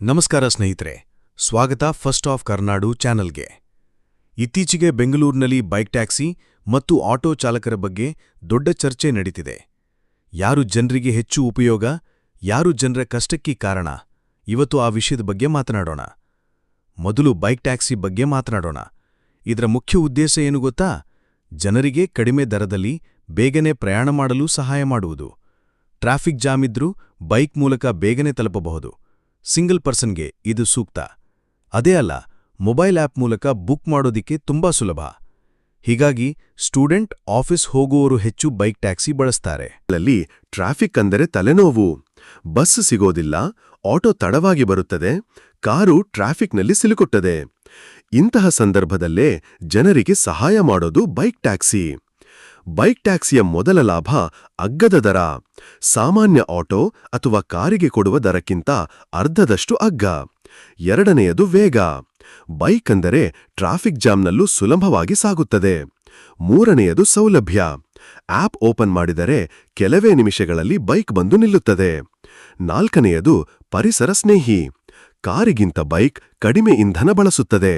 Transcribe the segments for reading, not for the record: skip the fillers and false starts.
ನಮಸ್ಕಾರ ಸ್ನೇಹಿತರೆ, ಸ್ವಾಗತ ಫಸ್ಟ್ ಆಫ್ ಕರ್ನಾಡು ಚಾನಲ್ಗೆ. ಇತ್ತೀಚೆಗೆ ಬೆಂಗಳೂರಿನಲ್ಲಿ ಬೈಕ್ ಟ್ಯಾಕ್ಸಿ ಮತ್ತು ಆಟೋ ಚಾಲಕರ ಬಗ್ಗೆ ದೊಡ್ಡ ಚರ್ಚೆ ನಡೀತಿದೆ. ಯಾರು ಜನರಿಗೆ ಹೆಚ್ಚು ಉಪಯೋಗ, ಯಾರು ಜನರ ಕಷ್ಟಕ್ಕೆ ಕಾರಣ, ಇವತ್ತು ಆ ವಿಷಯದ ಬಗ್ಗೆ ಮಾತನಾಡೋಣ. ಮೊದಲು ಬೈಕ್ ಟ್ಯಾಕ್ಸಿ ಬಗ್ಗೆ ಮಾತನಾಡೋಣ. ಇದರ ಮುಖ್ಯ ಉದ್ದೇಶ ಏನು ಗೊತ್ತಾ? ಜನರಿಗೆ ಕಡಿಮೆ ದರದಲ್ಲಿ ಬೇಗನೆ ಪ್ರಯಾಣ ಮಾಡಲು ಸಹಾಯ ಮಾಡುವುದು. ಟ್ರಾಫಿಕ್ ಜಾಮ್ ಇದ್ರೂ ಬೈಕ್ ಮೂಲಕ ಬೇಗನೆ ತಲುಪಬಹುದು. ಸಿಂಗಲ್ ಪರ್ಸನ್ಗೆ ಇದು ಸೂಕ್ತ. ಅದೇ ಅಲ್ಲ, ಮೊಬೈಲ್ ಆಪ್ ಮೂಲಕ ಬುಕ್ ಮಾಡೋದಿಕ್ಕೆ ತುಂಬಾ ಸುಲಭ. ಹೀಗಾಗಿ ಸ್ಟೂಡೆಂಟ್, ಆಫೀಸ್ ಹೋಗುವವರು ಹೆಚ್ಚು ಬೈಕ್ ಟ್ಯಾಕ್ಸಿ ಬಳಸ್ತಾರೆ. ಟ್ರಾಫಿಕ್ ಅಂದರೆ ತಲೆನೋವು. ಬಸ್ ಸಿಗೋದಿಲ್ಲ, ಆಟೋ ತಡವಾಗಿ ಬರುತ್ತದೆ, ಕಾರು ಟ್ರಾಫಿಕ್ನಲ್ಲಿ ಸಿಲುಕುತ್ತದೆ. ಇಂತಹ ಸಂದರ್ಭದಲ್ಲೇ ಜನರಿಗೆ ಸಹಾಯ ಮಾಡೋದು ಬೈಕ್ ಟ್ಯಾಕ್ಸಿ. ಬೈಕ್ ಟ್ಯಾಕ್ಸಿಯ ಮೊದಲ ಲಾಭ ಅಗ್ಗದ ದರ. ಸಾಮಾನ್ಯ ಆಟೋ ಅಥವಾ ಕಾರಿಗೆ ಕೊಡುವ ದರಕ್ಕಿಂತ ಅರ್ಧದಷ್ಟು ಅಗ್ಗ. ಎರಡನೆಯದು ವೇಗ. ಬೈಕ್ ಅಂದರೆ ಟ್ರಾಫಿಕ್ ಜಾಮ್ನಲ್ಲೂ ಸುಲಭವಾಗಿ ಸಾಗುತ್ತದೆ. ಮೂರನೆಯದು ಸೌಲಭ್ಯ. ಆಪ್ ಓಪನ್ ಮಾಡಿದರೆ ಕೆಲವೇ ನಿಮಿಷಗಳಲ್ಲಿ ಬೈಕ್ ಬಂದು ನಿಲ್ಲುತ್ತದೆ. ನಾಲ್ಕನೆಯದು ಪರಿಸರ ಸ್ನೇಹಿ. ಕಾರಿಗಿಂತ ಬೈಕ್ ಕಡಿಮೆ ಇಂಧನ ಬಳಸುತ್ತದೆ.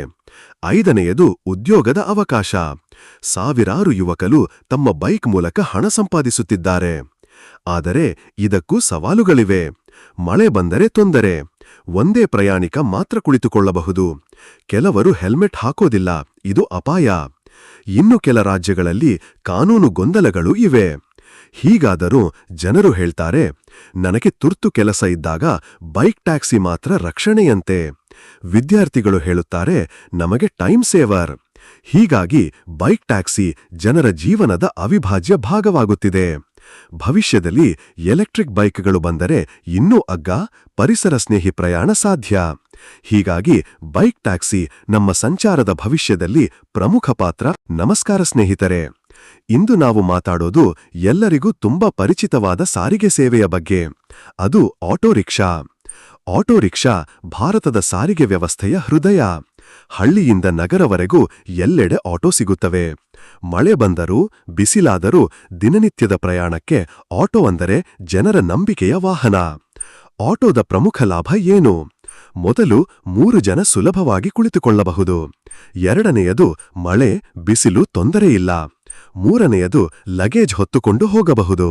ಐದನೆಯದು ಉದ್ಯೋಗದ ಅವಕಾಶ. ಸಾವಿರಾರು ಯುವಕರು ತಮ್ಮ ಬೈಕ್ ಮೂಲಕ ಹಣ ಸಂಪಾದಿಸುತ್ತಿದ್ದಾರೆ. ಆದರೆ ಇದಕ್ಕೂ ಸವಾಲುಗಳಿವೆ. ಮಳೆ ಬಂದರೆ ತೊಂದರೆ. ಒಂದೇ ಪ್ರಯಾಣಿಕ ಮಾತ್ರ ಕುಳಿತುಕೊಳ್ಳಬಹುದು. ಕೆಲವರು ಹೆಲ್ಮೆಟ್ ಹಾಕೋದಿಲ್ಲ, ಇದು ಅಪಾಯ. ಇನ್ನು ಕೆಲ ರಾಜ್ಯಗಳಲ್ಲಿ ಕಾನೂನು ಗೊಂದಲಗಳೂ ಇವೆ. ಹೀಗಾದರೂ ಜನರು ಹೇಳ್ತಾರೆ, ನನಗೆ ತುರ್ತು ಕೆಲಸ ಇದ್ದಾಗ ಬೈಕ್ ಟ್ಯಾಕ್ಸಿ ಮಾತ್ರ ರಕ್ಷಣೆಯಂತೆ. ವಿದ್ಯಾರ್ಥಿಗಳು ಹೇಳುತ್ತಾರೆ, ನಮಗೆ ಟೈಮ್ ಸೇವರ್. ಹೀಗಾಗಿ ಬೈಕ್ ಟ್ಯಾಕ್ಸಿ ಜನರ ಜೀವನದ ಅವಿಭಾಜ್ಯ ಭಾಗವಾಗುತ್ತಿದೆ. ಭವಿಷ್ಯದಲ್ಲಿ ಎಲೆಕ್ಟ್ರಿಕ್ ಬೈಕ್ಗಳು ಬಂದರೆ ಇನ್ನೂ ಅಗ್ಗ, ಪರಿಸರ ಸ್ನೇಹಿ ಪ್ರಯಾಣ ಸಾಧ್ಯ. ಹೀಗಾಗಿ ಬೈಕ್ ಟ್ಯಾಕ್ಸಿ ನಮ್ಮ ಸಂಚಾರದ ಭವಿಷ್ಯದಲ್ಲಿ ಪ್ರಮುಖ ಪಾತ್ರ. ನಮಸ್ಕಾರ ಸ್ನೇಹಿತರೆ, ಇಂದು ನಾವು ಮಾತಾಡೋದು ಎಲ್ಲರಿಗೂ ತುಂಬಾ ಪರಿಚಿತವಾದ ಸಾರಿಗೆ ಸೇವೆಯ ಬಗ್ಗೆ. ಅದು ಆಟೋ ರಿಕ್ಷಾ. ಆಟೋ ರಿಕ್ಷಾ ಭಾರತದ ಸಾರಿಗೆ ವ್ಯವಸ್ಥೆಯ ಹೃದಯ. ಹಳ್ಳಿಯಿಂದ ನಗರವರೆಗೂ ಎಲ್ಲೆಡೆ ಆಟೋ ಸಿಗುತ್ತವೆ. ಮಳೆ ಬಂದರೂ ಬಿಸಿಲಾದರೂ ದಿನನಿತ್ಯದ ಪ್ರಯಾಣಕ್ಕೆ ಆಟೋ ಅಂದರೆ ಜನರ ನಂಬಿಕೆಯ ವಾಹನ. ಆಟೋದ ಪ್ರಮುಖ ಲಾಭ ಏನು? ಮೊದಲು 3 ಜನ ಸುಲಭವಾಗಿ ಕುಳಿತುಕೊಳ್ಳಬಹುದು. ಎರಡನೆಯದು ಮಳೆ ಬಿಸಿಲು ತೊಂದರೆಯಿಲ್ಲ. ಮೂರನೆಯದು ಲಗೇಜ್ ಹೊತ್ತುಕೊಂಡು ಹೋಗಬಹುದು.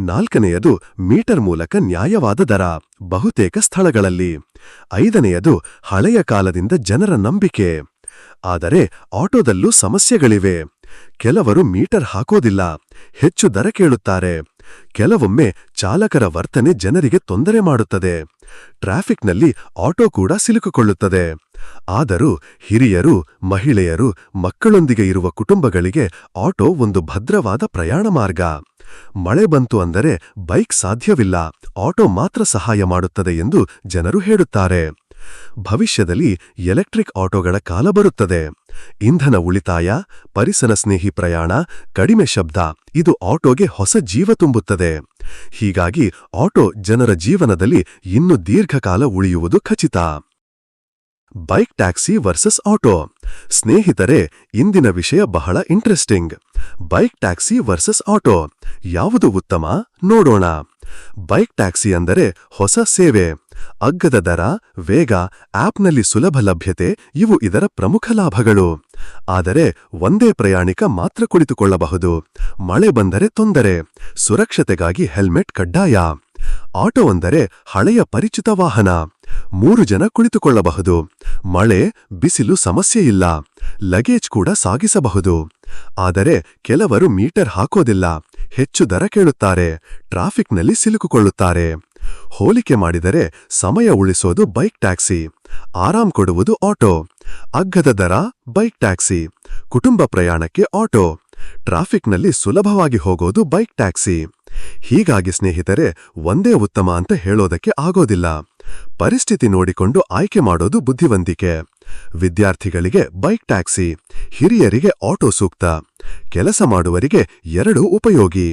ನಾಲ್ಕನೆಯದು ಮೀಟರ್ ಮೂಲಕ ನ್ಯಾಯವಾದ ದರ, ಬಹುತೇಕ ಸ್ಥಳಗಳಲ್ಲಿ. ಐದನೆಯದು ಹಳೆಯ ಕಾಲದಿಂದ ಜನರ ನಂಬಿಕೆ. ಆದರೆ ಆಟೋದಲ್ಲೂ ಸಮಸ್ಯೆಗಳಿವೆ. ಕೆಲವರು ಮೀಟರ್ ಹಾಕೋದಿಲ್ಲ, ಹೆಚ್ಚು ದರ ಕೇಳುತ್ತಾರೆ. ಕೆಲವೊಮ್ಮೆ ಚಾಲಕರ ವರ್ತನೆ ಜನರಿಗೆ ತೊಂದರೆ ಮಾಡುತ್ತದೆ. ಟ್ರಾಫಿಕ್ನಲ್ಲಿ ಆಟೋ ಕೂಡ ಸಿಲುಕಿಕೊಳ್ಳುತ್ತದೆ. ಆದರೂ ಹಿರಿಯರು, ಮಹಿಳೆಯರು, ಮಕ್ಕಳೊಂದಿಗೆ ಇರುವ ಕುಟುಂಬಗಳಿಗೆ ಆಟೋ ಒಂದು ಭದ್ರವಾದ ಪ್ರಯಾಣ ಮಾರ್ಗ. ಮಳೆ ಬಂತು ಅಂದರೆ ಬೈಕ್ ಸಾಧ್ಯವಿಲ್ಲ, ಆಟೋ ಮಾತ್ರ ಸಹಾಯ ಮಾಡುತ್ತದೆ ಎಂದು ಜನರು ಹೇಳುತ್ತಾರೆ. ಭವಿಷ್ಯದಲ್ಲಿ ಎಲೆಕ್ಟ್ರಿಕ್ ಆಟೋಗಳ ಕಾಲ ಬರುತ್ತದೆ. ಇಂಧನ ಉಳಿತಾಯ, ಪರಿಸರ ಸ್ನೇಹಿ ಪ್ರಯಾಣ, ಕಡಿಮೆ ಶಬ್ದ, ಇದು ಆಟೋಗೆ ಹೊಸ ಜೀವ ತುಂಬುತ್ತದೆ. ಹೀಗಾಗಿ ಆಟೋ ಜನರ ಜೀವನದಲ್ಲಿ ಇನ್ನೂ ದೀರ್ಘಕಾಲ ಉಳಿಯುವುದು ಖಚಿತ. Bike taxi versus auto. ಸ್ನೇಹಿತರೆ, ಇಂದಿನ ವಿಷಯ ಬಹಳ interesting. Bike taxi versus auto, ಯಾವುದು ಉತ್ತಮ ನೋಡೋಣ. ಬೈಕ್ ಟ್ಯಾಕ್ಸಿ ಅಂದರೆ ಹೊಸ ಸೇವೆ. ಅಗ್ಗದ ದರ, ವೇಗ, ಆಪ್ನಲ್ಲಿ ಸುಲಭ ಲಭ್ಯತೆ ಇವು ಇದರ ಪ್ರಮುಖ ಲಾಭಗಳು. ಆದರೆ ಒಂದೇ ಪ್ರಯಾಣಿಕ ಮಾತ್ರ ಕುಳಿತುಕೊಳ್ಳಬಹುದು. ಮಳೆ ಬಂದರೆ ತೊಂದರೆ. ಸುರಕ್ಷತೆಗಾಗಿ ಹೆಲ್ಮೆಟ್ ಕಡ್ಡಾಯ. ಆಟೋ ಅಂದರೆ ಹಳೆಯ ಪರಿಚಿತ ವಾಹನ. 3 ಜನ ಕುಳಿತುಕೊಳ್ಳಬಹುದು. ಮಳೆ ಬಿಸಿಲು ಸಮಸ್ಯೆಯಿಲ್ಲ. ಲಗೇಜ್ ಕೂಡ ಸಾಗಿಸಬಹುದು. ಆದರೆ ಕೆಲವರು ಮೀಟರ್ ಹಾಕೋದಿಲ್ಲ, ಹೆಚ್ಚು ದರ ಕೇಳುತ್ತಾರೆ, ಟ್ರಾಫಿಕ್ನಲ್ಲಿ ಸಿಲುಕಿಕೊಳ್ಳುತ್ತಾರೆ. ಹೋಲಿಕೆ ಮಾಡಿದರೆ ಸಮಯ ಉಳಿಸೋದು ಬೈಕ್ ಟ್ಯಾಕ್ಸಿ, ಆರಾಮ್ ಕೊಡುವುದು ಆಟೋ. ಅಗ್ಗದ ದರ ಬೈಕ್ ಟ್ಯಾಕ್ಸಿ, ಕುಟುಂಬ ಪ್ರಯಾಣಕ್ಕೆ ಆಟೋ, ಟ್ರಾಫಿಕ್ನಲ್ಲಿ ಸುಲಭವಾಗಿ ಹೋಗೋದು ಬೈಕ್ ಟ್ಯಾಕ್ಸಿ. ಹೀಗಾಗಿ ಸ್ನೇಹಿತರೆ, ಒಂದೇ ಉತ್ತಮ ಅಂತ ಹೇಳೋದಕ್ಕೆ ಆಗೋದಿಲ್ಲ. ಪರಿಸ್ಥಿತಿ ನೋಡಿಕೊಂಡು ಆಯ್ಕೆ ಮಾಡೋದು ಬುದ್ಧಿವಂತಿಕೆ. ವಿದ್ಯಾರ್ಥಿಗಳಿಗೆ ಬೈಕ್ ಟ್ಯಾಕ್ಸಿ, ಹಿರಿಯರಿಗೆ ಆಟೋ ಸೂಕ್ತ, ಕೆಲಸ ಮಾಡುವರಿಗೆ ಎರಡೂ ಉಪಯೋಗಿ.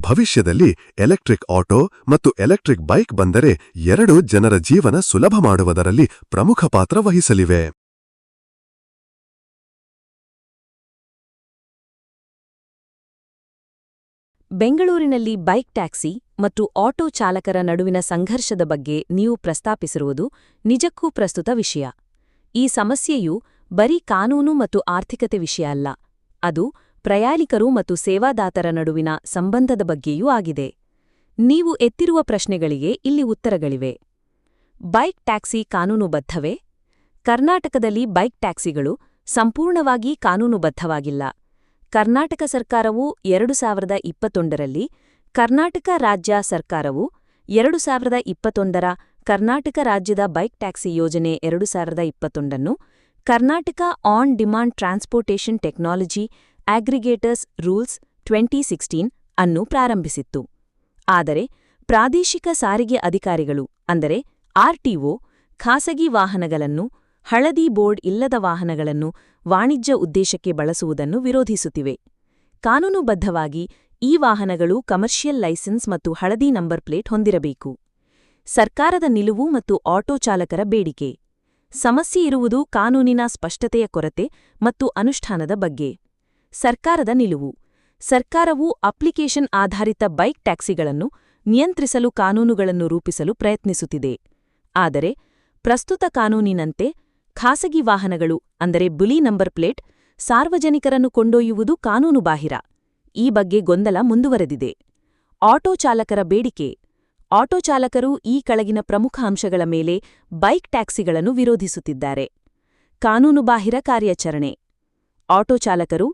ಭವಿಷ್ಯದಲ್ಲಿ ಎಲೆಕ್ಟ್ರಿಕ್ ಆಟೋ ಮತ್ತು ಎಲೆಕ್ಟ್ರಿಕ್ ಬೈಕ್ ಬಂದರೆ ಎರಡೂ ಜನರ ಜೀವನ ಸುಲಭ ಮಾಡುವುದರಲ್ಲಿ ಪ್ರಮುಖ ಪಾತ್ರ ವಹಿಸಲಿವೆ. ಬೆಂಗಳೂರಿನಲ್ಲಿ ಬೈಕ್ ಟ್ಯಾಕ್ಸಿ ಮತ್ತು ಆಟೋ ಚಾಲಕರ ನಡುವಿನ ಸಂಘರ್ಷದ ಬಗ್ಗೆ ನೀವು ಪ್ರಸ್ತಾಪಿಸಿರುವುದು ನಿಜಕ್ಕೂ ಪ್ರಸ್ತುತ ವಿಷಯ. ಈ ಸಮಸ್ಯೆಯು ಬರೀ ಕಾನೂನು ಮತ್ತು ಆರ್ಥಿಕತೆ ವಿಷಯ ಅಲ್ಲ, ಅದು ಪ್ರಯಾಣಿಕರು ಮತ್ತು ಸೇವಾದಾತರ ನಡುವಿನ ಸಂಬಂಧದ ಬಗ್ಗೆಯೂ ಆಗಿದೆ. ನೀವು ಎತ್ತಿರುವ ಪ್ರಶ್ನೆಗಳಿಗೆ ಇಲ್ಲಿ ಉತ್ತರಗಳಿವೆ. Bike taxi ಕಾನೂನುಬದ್ಧವೇ? ಕರ್ನಾಟಕದಲ್ಲಿ ಬೈಕ್ ಟ್ಯಾಕ್ಸಿಗಳು ಸಂಪೂರ್ಣವಾಗಿ ಕಾನೂನುಬದ್ಧವಾಗಿಲ್ಲ. ಕರ್ನಾಟಕ ಸರ್ಕಾರವು 2021ರಲ್ಲಿ, ಕರ್ನಾಟಕ ರಾಜ್ಯ ಸರ್ಕಾರವು 2021ರ ಕರ್ನಾಟಕ ರಾಜ್ಯದ ಬೈಕ್ ಟ್ಯಾಕ್ಸಿ ಯೋಜನೆ 2021ನ್ನು Karnataka on demand transportation technology aggregators rules 2016 ಅನ್ನು ಪ್ರಾರಂಭಿಸಿತ್ತು. ಆದರೆ ಪ್ರಾದೇಶಿಕ ಸಾರಿಗೆ ಅಧಿಕಾರಿಗಳು ಅಂದರೆ ಆರ್ಟಿಒ ಖಾಸಗಿ ವಾಹನಗಳನ್ನು, ಹಳದಿ ಬೋರ್ಡ್ ಇಲ್ಲದ ವಾಹನಗಳನ್ನು ವಾಣಿಜ್ಯ ಉದ್ದೇಶಕ್ಕೆ ಬಳಸುವುದನ್ನು ವಿರೋಧಿಸುತ್ತಿವೆ. ಕಾನೂನುಬದ್ಧವಾಗಿ ಈ ವಾಹನಗಳು ಕಮರ್ಷಿಯಲ್ ಲೈಸೆನ್ಸ್ ಮತ್ತು ಹಳದಿ ನಂಬರ್ ಪ್ಲೇಟ್ ಹೊಂದಿರಬೇಕು. ಸರ್ಕಾರದ ನಿಲುವು ಮತ್ತು ಆಟೋ ಚಾಲಕರ ಬೇಡಿಕೆ. ಸಮಸ್ಯೆ ಇರುವುದು ಕಾನೂನಿನ ಸ್ಪಷ್ಟತೆಯ ಕೊರತೆ ಮತ್ತು ಅನುಷ್ಠಾನದ ಬಗ್ಗೆ. ಸರ್ಕಾರದ ನಿಲುವು. ಸರ್ಕಾರವು ಅಪ್ಲಿಕೇಶನ್ ಆಧಾರಿತ ಬೈಕ್ ಟ್ಯಾಕ್ಸಿಗಳನ್ನು ನಿಯಂತ್ರಿಸಲು ಕಾನೂನುಗಳನ್ನು ರೂಪಿಸಲು ಪ್ರಯತ್ನಿಸುತ್ತಿದೆ. ಆದರೆ ಪ್ರಸ್ತುತ ಕಾನೂನಿನಂತೆ ಖಾಸಗಿ ವಾಹನಗಳು ಅಂದರೆ ಬಿಳಿ ನಂಬರ್ ಪ್ಲೇಟ್ ಸಾರ್ವಜನಿಕರನ್ನು ಕೊಂಡೊಯ್ಯುವುದು ಕಾನೂನುಬಾಹಿರ. ಈ ಬಗ್ಗೆ ಗೊಂದಲ ಮುಂದುವರೆದಿದೆ. ಆಟೋ ಚಾಲಕರ ಬೇಡಿಕೆ. ಆಟೋ ಚಾಲಕರು ಈ ಕೆಳಗಿನ ಪ್ರಮುಖ ಅಂಶಗಳ ಮೇಲೆ ಬೈಕ್ ಟ್ಯಾಕ್ಸಿಗಳನ್ನು ವಿರೋಧಿಸುತ್ತಿದ್ದಾರೆ. ಕಾನೂನುಬಾಹಿರ ಕಾರ್ಯಾಚರಣೆ. ಆಟೋ ಚಾಲಕರು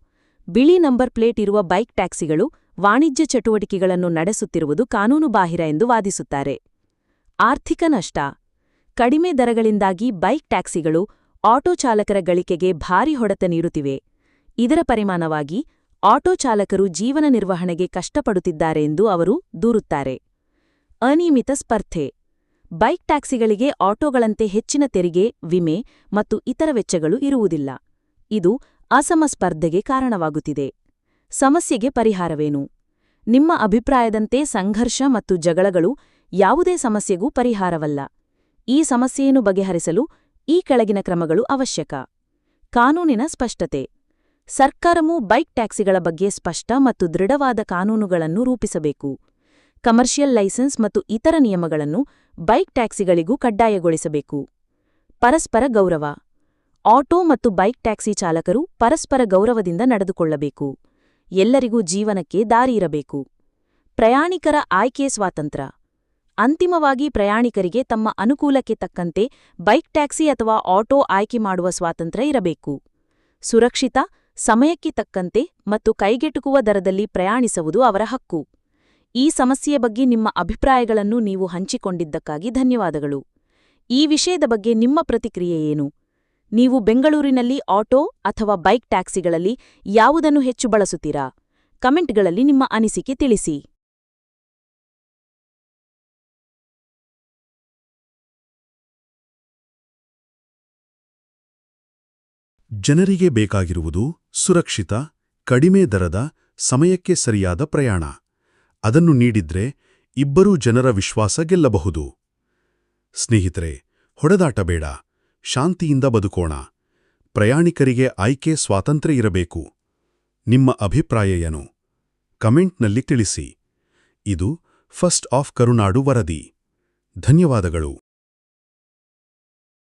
ಬಿಳಿ ನಂಬರ್ ಪ್ಲೇಟ್ ಇರುವ ಬೈಕ್ ಟ್ಯಾಕ್ಸಿಗಳು ವಾಣಿಜ್ಯ ಚಟುವಟಿಕೆಗಳನ್ನು ನಡೆಸುತ್ತಿರುವುದು ಕಾನೂನುಬಾಹಿರ ಎಂದು ವಾದಿಸುತ್ತಾರೆ. ಆರ್ಥಿಕ ನಷ್ಟ. ಕಡಿಮೆ ದರಗಳಿಂದಾಗಿ ಬೈಕ್ ಟ್ಯಾಕ್ಸಿಗಳು ಆಟೋ ಚಾಲಕರ ಗಳಿಕೆಗೆ ಭಾರಿ ಹೊಡೆತ ನೀಡುತ್ತಿವೆ. ಇದರ ಪರಿಣಾಮವಾಗಿ ಆಟೋ ಚಾಲಕರು ಜೀವನ ನಿರ್ವಹಣೆಗೆ ಕಷ್ಟಪಡುತ್ತಿದ್ದಾರೆ ಎಂದು ಅವರು ದೂರುತ್ತಾರೆ. ಅನಿಯಮಿತ ಸ್ಪರ್ಧೆ. ಬೈಕ್ ಟ್ಯಾಕ್ಸಿಗಳಿಗೆ ಆಟೋಗಳಂತೆ ಹೆಚ್ಚಿನ ತೆರಿಗೆ, ವಿಮೆ ಮತ್ತು ಇತರ ವೆಚ್ಚಗಳು ಇರುವುದಿಲ್ಲ. ಇದು ಅಸಮ ಸ್ಪರ್ಧೆಗೆ ಕಾರಣವಾಗುತ್ತಿದೆ. ಸಮಸ್ಯೆಗೆ ಪರಿಹಾರವೇನು? ನಿಮ್ಮ ಅಭಿಪ್ರಾಯದಂತೆ ಸಂಘರ್ಷ ಮತ್ತು ಜಗಳಗಳು ಯಾವುದೇ ಸಮಸ್ಯೆಗೂ ಪರಿಹಾರವಲ್ಲ. ಈ ಸಮಸ್ಯೆಯನ್ನು ಬಗೆಹರಿಸಲು ಈ ಕೆಳಗಿನ ಕ್ರಮಗಳು ಅವಶ್ಯಕ. ಕಾನೂನಿನ ಸ್ಪಷ್ಟತೆ. ಸರ್ಕಾರವು ಬೈಕ್ ಟ್ಯಾಕ್ಸಿಗಳ ಬಗ್ಗೆ ಸ್ಪಷ್ಟ ಮತ್ತು ದೃಢವಾದ ಕಾನೂನುಗಳನ್ನು ರೂಪಿಸಬೇಕು. ಕಮರ್ಷಿಯಲ್ ಲೈಸೆನ್ಸ್ ಮತ್ತು ಇತರ ನಿಯಮಗಳನ್ನು ಬೈಕ್ ಟ್ಯಾಕ್ಸಿಗಳಿಗೂ ಕಡ್ಡಾಯಗೊಳಿಸಬೇಕು. ಪರಸ್ಪರ ಗೌರವ. ಆಟೋ ಮತ್ತು ಬೈಕ್ ಟ್ಯಾಕ್ಸಿ ಚಾಲಕರು ಪರಸ್ಪರ ಗೌರವದಿಂದ ನಡೆದುಕೊಳ್ಳಬೇಕು. ಎಲ್ಲರಿಗೂ ಜೀವನಕ್ಕೆ ದಾರಿಯಿರಬೇಕು. ಪ್ರಯಾಣಿಕರ ಆಯ್ಕೆ ಸ್ವಾತಂತ್ರ್ಯ. ಅಂತಿಮವಾಗಿ ಪ್ರಯಾಣಿಕರಿಗೆ ತಮ್ಮ ಅನುಕೂಲಕ್ಕೆ ತಕ್ಕಂತೆ ಬೈಕ್ ಟ್ಯಾಕ್ಸಿ ಅಥವಾ ಆಟೋ ಆಯ್ಕೆ ಮಾಡುವ ಸ್ವಾತಂತ್ರ್ಯ ಇರಬೇಕು. ಸುರಕ್ಷಿತ, ಸಮಯಕ್ಕೆ ತಕ್ಕಂತೆ ಮತ್ತು ಕೈಗೆಟುಕುವ ದರದಲ್ಲಿ ಪ್ರಯಾಣಿಸುವುದು ಅವರ ಹಕ್ಕು. ಈ ಸಮಸ್ಯೆಯ ಬಗ್ಗೆ ನಿಮ್ಮ ಅಭಿಪ್ರಾಯಗಳನ್ನು ನೀವು ಹಂಚಿಕೊಂಡಿದ್ದಕ್ಕಾಗಿ ಧನ್ಯವಾದಗಳು. ಈ ವಿಷಯದ ಬಗ್ಗೆ ನಿಮ್ಮ ಪ್ರತಿಕ್ರಿಯೆ ಏನು? ನೀವು ಬೆಂಗಳೂರಿನಲ್ಲಿ ಆಟೋ ಅಥವಾ ಬೈಕ್ ಟ್ಯಾಕ್ಸಿಗಳಲ್ಲಿ ಯಾವುದನ್ನು ಹೆಚ್ಚು ಬಳಸುತ್ತೀರಾ? ಕಮೆಂಟ್ಗಳಲ್ಲಿ ನಿಮ್ಮ ಅನಿಸಿಕೆ ತಿಳಿಸಿ. ಜನರಿಗೆ ಬೇಕಾಗಿರುವುದು ಸುರಕ್ಷಿತ, ಕಡಿಮೆ ದರದ, ಸಮಯಕ್ಕೆ ಸರಿಯಾದ ಪ್ರಯಾಣ. ಅದನ್ನು ನೀಡಿದ್ರೆ ಇಬ್ಬರೂ ಜನರ ವಿಶ್ವಾಸ ಗೆಲ್ಲಬಹುದು. ಸ್ನೇಹಿತರೆ, ಹೊಡೆದಾಟ ಬೇಡ, ಶಾಂತಿಯಿಂದ ಬದುಕೋಣ. ಪ್ರಯಾಣಿಕರಿಗೆ ಆಯ್ಕೆ ಸ್ವಾತಂತ್ರ್ಯ ಇರಬೇಕು. ನಿಮ್ಮ ಅಭಿಪ್ರಾಯ ಏನು? ಕಮೆಂಟ್ನಲ್ಲಿ ತಿಳಿಸಿ. ಇದು ಫಸ್ಟ್ ಆಫ್ ಕರುನಾಡು ವರದಿ. ಧನ್ಯವಾದಗಳು.